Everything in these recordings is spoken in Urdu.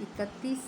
31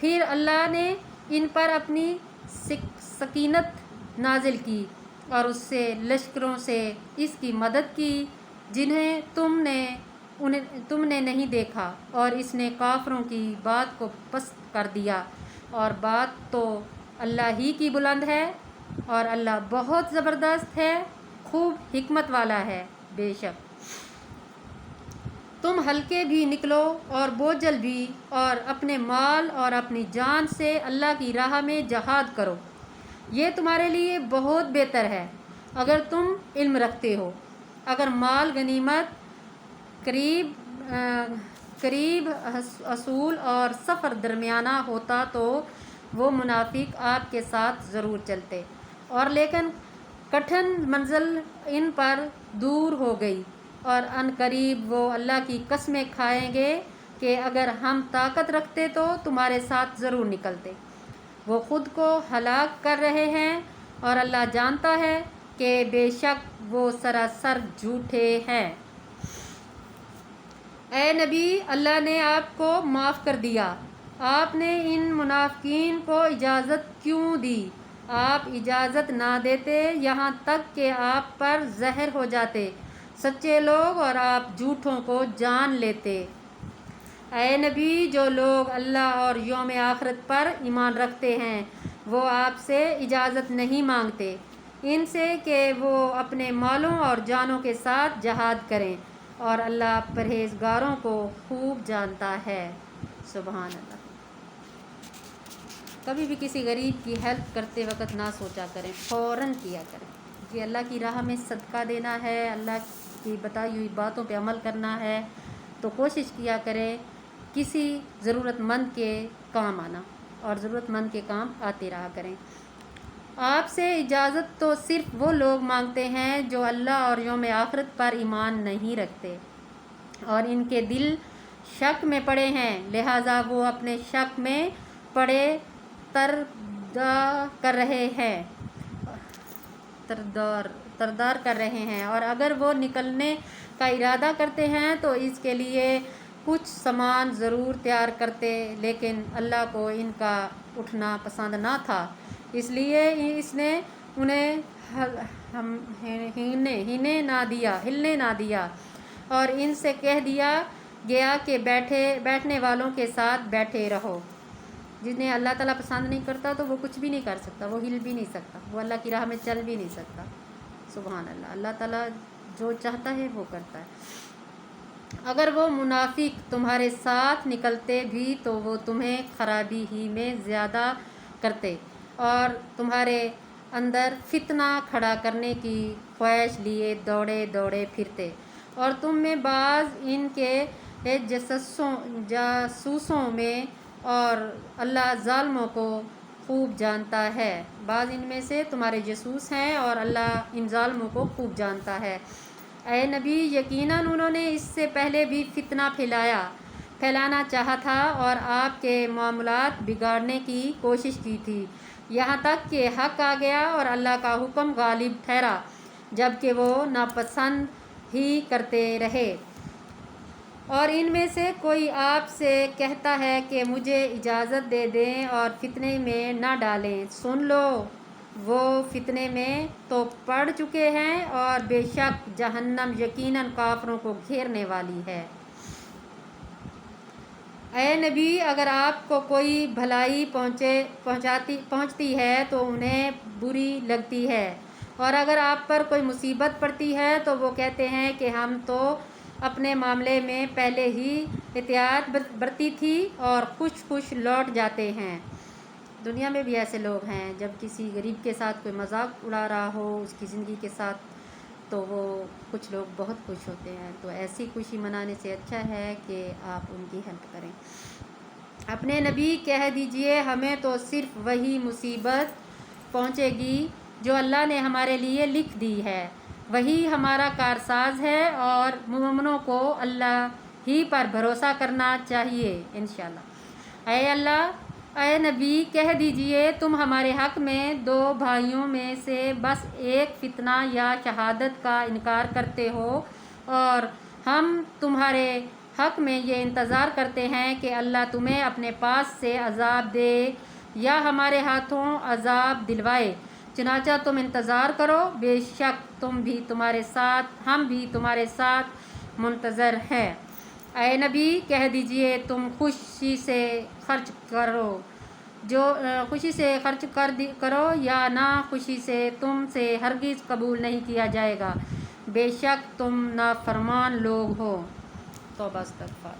پھر اللہ نے ان پر اپنی سکینت نازل کی اور اس سے لشکروں سے اس کی مدد کی جنہیں تم نے نہیں دیکھا، اور اس نے کافروں کی بات کو پست کر دیا، اور بات تو اللہ ہی کی بلند ہے، اور اللہ بہت زبردست ہے، خوب حکمت والا ہے۔ بے شک تم ہلکے بھی نکلو اور بوجھل بھی، اور اپنے مال اور اپنی جان سے اللہ کی راہ میں جہاد کرو، یہ تمہارے لیے بہت بہتر ہے اگر تم علم رکھتے ہو۔ اگر مال غنیمت قریب اصول اور سفر درمیانہ ہوتا تو وہ منافق آپ کے ساتھ ضرور چلتے، اور لیکن کٹھن منزل ان پر دور ہو گئی، اور ان قریب وہ اللہ کی قسمیں کھائیں گے کہ اگر ہم طاقت رکھتے تو تمہارے ساتھ ضرور نکلتے۔ وہ خود کو ہلاک کر رہے ہیں، اور اللہ جانتا ہے کہ بے شک وہ سراسر جھوٹے ہیں۔ اے نبی، اللہ نے آپ کو معاف کر دیا، آپ نے ان منافقین کو اجازت کیوں دی؟ آپ اجازت نہ دیتے یہاں تک کہ آپ پر ظاہر ہو جاتے سچے لوگ اور آپ جھوٹوں کو جان لیتے۔ اے نبی، جو لوگ اللہ اور یوم آخرت پر ایمان رکھتے ہیں وہ آپ سے اجازت نہیں مانگتے ان سے کہ وہ اپنے مالوں اور جانوں کے ساتھ جہاد کریں، اور اللہ پرہیزگاروں کو خوب جانتا ہے۔ سبحان اللہ۔ کبھی بھی کسی غریب کی ہیلپ کرتے وقت نہ سوچا کریں، فوراً کیا کریں۔ کہ اللہ کی راہ میں صدقہ دینا ہے، اللہ کی بتائی ہوئی باتوں پہ عمل کرنا ہے، تو کوشش کیا کریں کسی ضرورت مند کے کام آنا، اور ضرورت مند کے کام آتے رہا کریں۔ آپ سے اجازت تو صرف وہ لوگ مانگتے ہیں جو اللہ اور یوم آخرت پر ایمان نہیں رکھتے، اور ان کے دل شک میں پڑے ہیں، لہٰذا وہ اپنے شک میں پڑے تردار کر رہے ہیں، اور اگر وہ نکلنے کا ارادہ کرتے ہیں تو اس کے لیے کچھ سامان ضرور تیار کرتے، لیکن اللہ کو ان کا اٹھنا پسند نہ تھا، اس لیے اس نے انہیں ہلنے نہ دیا، اور ان سے کہہ دیا گیا کہ بیٹھنے والوں کے ساتھ بیٹھے رہو۔ جنہیں اللہ تعالیٰ پسند نہیں کرتا تو وہ کچھ بھی نہیں کر سکتا، وہ ہل بھی نہیں سکتا، وہ اللہ کی راہ میں چل بھی نہیں سکتا۔ سبحان اللہ۔ اللہ تعالیٰ جو چاہتا ہے وہ کرتا ہے۔ اگر وہ منافق تمہارے ساتھ نکلتے بھی تو وہ تمہیں خرابی ہی میں زیادہ کرتے، اور تمہارے اندر فتنہ کھڑا کرنے کی خواہش لیے دوڑے پھرتے، اور تم میں بعض ان کے جاسوسوں میں، اور اللہ ظالموں کو خوب جانتا ہے۔ بعض ان میں سے تمہارے جاسوس ہیں اور اللہ ان ظالموں کو خوب جانتا ہے۔ اے نبی، یقیناً انہوں نے اس سے پہلے بھی فتنہ پھیلانا چاہا تھا اور آپ کے معاملات بگاڑنے کی کوشش کی تھی، یہاں تک کہ حق آ گیا اور اللہ کا حکم غالب ٹھہرا، جبکہ وہ ناپسند ہی کرتے رہے۔ اور ان میں سے کوئی آپ سے کہتا ہے کہ مجھے اجازت دے دیں اور فتنے میں نہ ڈالیں، سن لو وہ فتنے میں تو پڑ چکے ہیں، اور بے شک جہنم یقیناً کافروں کو گھیرنے والی ہے۔ اے نبی، اگر آپ کو کوئی بھلائی پہنچتی ہے تو انہیں بری لگتی ہے، اور اگر آپ پر کوئی مصیبت پڑتی ہے تو وہ کہتے ہیں کہ ہم تو اپنے معاملے میں پہلے ہی احتیاط برتی تھی، اور خوش لوٹ جاتے ہیں۔ دنیا میں بھی ایسے لوگ ہیں، جب کسی غریب کے ساتھ کوئی مذاق اڑا رہا ہو اس کی زندگی کے ساتھ، تو وہ کچھ لوگ بہت خوش ہوتے ہیں، تو ایسی خوشی منانے سے اچھا ہے کہ آپ ان کی ہیلپ کریں۔ اپنے نبی کہہ دیجئے، ہمیں تو صرف وہی مصیبت پہنچے گی جو اللہ نے ہمارے لیے لکھ دی ہے، وہی ہمارا کارساز ہے، اور مومنوں کو اللہ ہی پر بھروسہ کرنا چاہیے انشاءاللہ۔ اے نبی، کہہ دیجئے تم ہمارے حق میں دو بھائیوں میں سے بس ایک فتنہ یا شہادت کا انکار کرتے ہو، اور ہم تمہارے حق میں یہ انتظار کرتے ہیں کہ اللہ تمہیں اپنے پاس سے عذاب دے یا ہمارے ہاتھوں عذاب دلوائے، چنانچہ تم انتظار کرو، بے شک ہم بھی تمہارے ساتھ منتظر ہیں۔ اے نبی کہہ دیجئے تم خوشی سے خرچ کرو یا نہ خوشی سے تم سے ہرگز قبول نہیں کیا جائے گا، بے شک تم نافرمان لوگ ہو۔ توبہ استغفار۔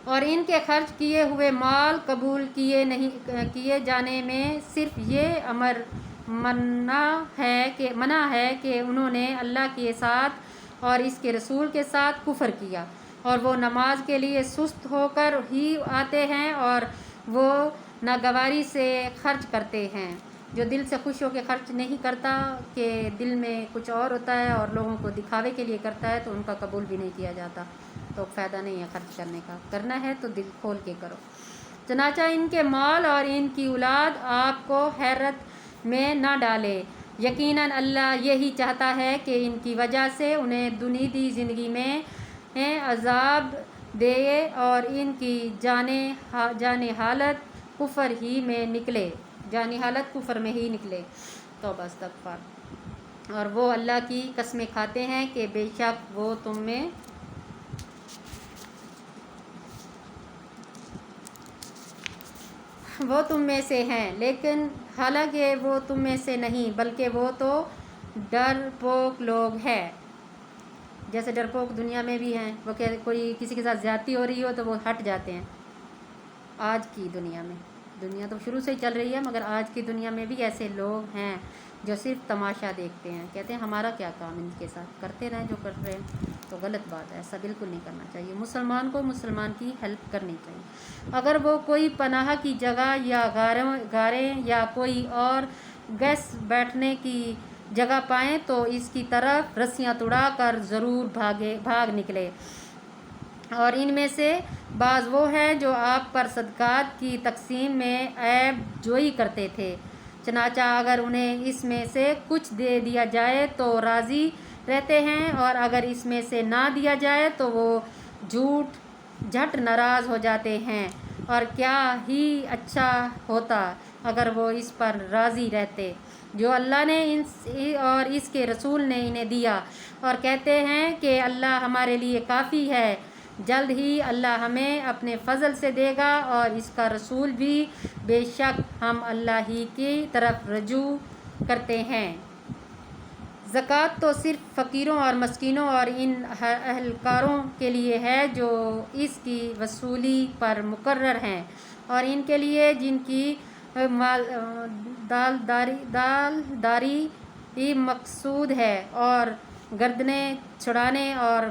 اور ان کے خرچ کیے ہوئے مال قبول کیے جانے میں صرف یہ امر منع ہے کہ انہوں نے اللہ کے ساتھ اور اس کے رسول کے ساتھ کفر کیا، اور وہ نماز کے لیے سست ہو کر ہی آتے ہیں، اور وہ ناگواری سے خرچ کرتے ہیں۔ جو دل سے خوش ہو کے خرچ نہیں کرتا، کہ دل میں کچھ اور ہوتا ہے اور لوگوں کو دکھاوے کے لیے کرتا ہے، تو ان کا قبول بھی نہیں کیا جاتا، تو فائدہ نہیں ہے خرچ کرنے کا۔ کرنا ہے تو دل کھول کے کرو۔ چنانچہ ان کے مال اور ان کی اولاد آپ کو حیرت میں نہ ڈالے، یقیناً اللہ یہی چاہتا ہے کہ ان کی وجہ سے انہیں دنیاوی زندگی میں عذاب دے اور ان کی جانی حالت کفر میں ہی نکلے۔ توبہ استغفار۔ اور وہ اللہ کی قسمیں کھاتے ہیں کہ بے شک وہ تم میں سے ہیں، لیکن حالانکہ وہ تم میں سے نہیں، بلکہ وہ تو ڈرپوک لوگ ہیں۔ جیسے ڈرپوک دنیا میں بھی ہیں، وہ کوئی کسی کے ساتھ زیادتی ہو رہی ہو تو وہ ہٹ جاتے ہیں۔ آج کی دنیا میں، دنیا تو شروع سے ہی چل رہی ہے، مگر آج کی دنیا میں بھی ایسے لوگ ہیں جو صرف تماشا دیکھتے ہیں، کہتے ہیں ہمارا کیا کام ان کے ساتھ، کرتے رہیں جو کر رہے ہیں۔ تو غلط بات ہے، ایسا بالکل نہیں کرنا چاہیے۔ مسلمان کو مسلمان کی ہیلپ کرنی چاہیے۔ اگر وہ کوئی پناہ کی جگہ یا غاریں یا کوئی اور گیس بیٹھنے کی جگہ پائیں تو اس کی طرف رسیاں توڑا کر ضرور بھاگ نکلے۔ اور ان میں سے بعض وہ ہیں جو آپ پر صدقات کی تقسیم میں عیب جوئی کرتے تھے، چنانچہ اگر انہیں اس میں سے کچھ دے دیا جائے تو راضی رہتے ہیں، اور اگر اس میں سے نہ دیا جائے تو وہ جھٹ ناراض ہو جاتے ہیں۔ اور کیا ہی اچھا ہوتا اگر وہ اس پر راضی رہتے جو اللہ نے اور اس کے رسول نے انہیں دیا، اور کہتے ہیں کہ اللہ ہمارے لیے کافی ہے، جلد ہی اللہ ہمیں اپنے فضل سے دے گا، اور اس کا رسول بھی، بے شک ہم اللہ ہی کی طرف رجوع کرتے ہیں۔ زکوٰۃ تو صرف فقیروں اور مسکینوں اور ان اہلکاروں کے لیے ہے جو اس کی وصولی پر مقرر ہیں، اور ان کے لیے جن کی دالداری مقصود ہے، اور گردنیں چھڑانے اور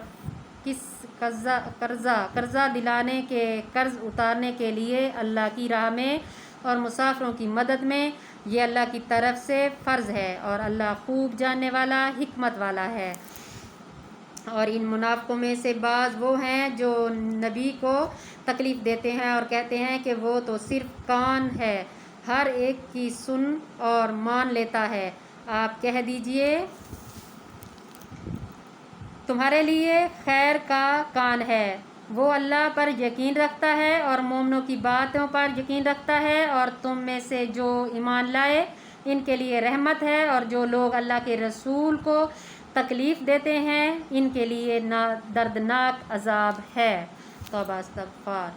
قرضہ دلانے کے قرض اتارنے کے لیے اللہ کی راہ میں اور مسافروں کی مدد میں، یہ اللہ کی طرف سے فرض ہے، اور اللہ خوب جاننے والا، حکمت والا ہے۔ اور ان منافقوں میں سے بعض وہ ہیں جو نبی کو تکلیف دیتے ہیں اور کہتے ہیں کہ وہ تو صرف کان ہے، ہر ایک کی سن اور مان لیتا ہے۔ آپ کہہ دیجئے تمہارے لیے خیر کا کان ہے، وہ اللہ پر یقین رکھتا ہے اور مومنوں کی باتوں پر یقین رکھتا ہے، اور تم میں سے جو ایمان لائے ان کے لیے رحمت ہے، اور جو لوگ اللہ کے رسول کو تکلیف دیتے ہیں ان کے لیے دردناک عذاب ہے۔ توبہ استغفار۔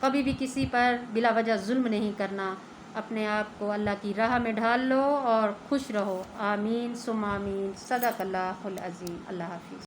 کبھی بھی کسی پر بلا وجہ ظلم نہیں کرنا، اپنے آپ کو اللہ کی راہ میں ڈھال لو اور خوش رہو۔ آمین ثم آمین۔ صدق اللہ العظیم۔ اللہ حافظ۔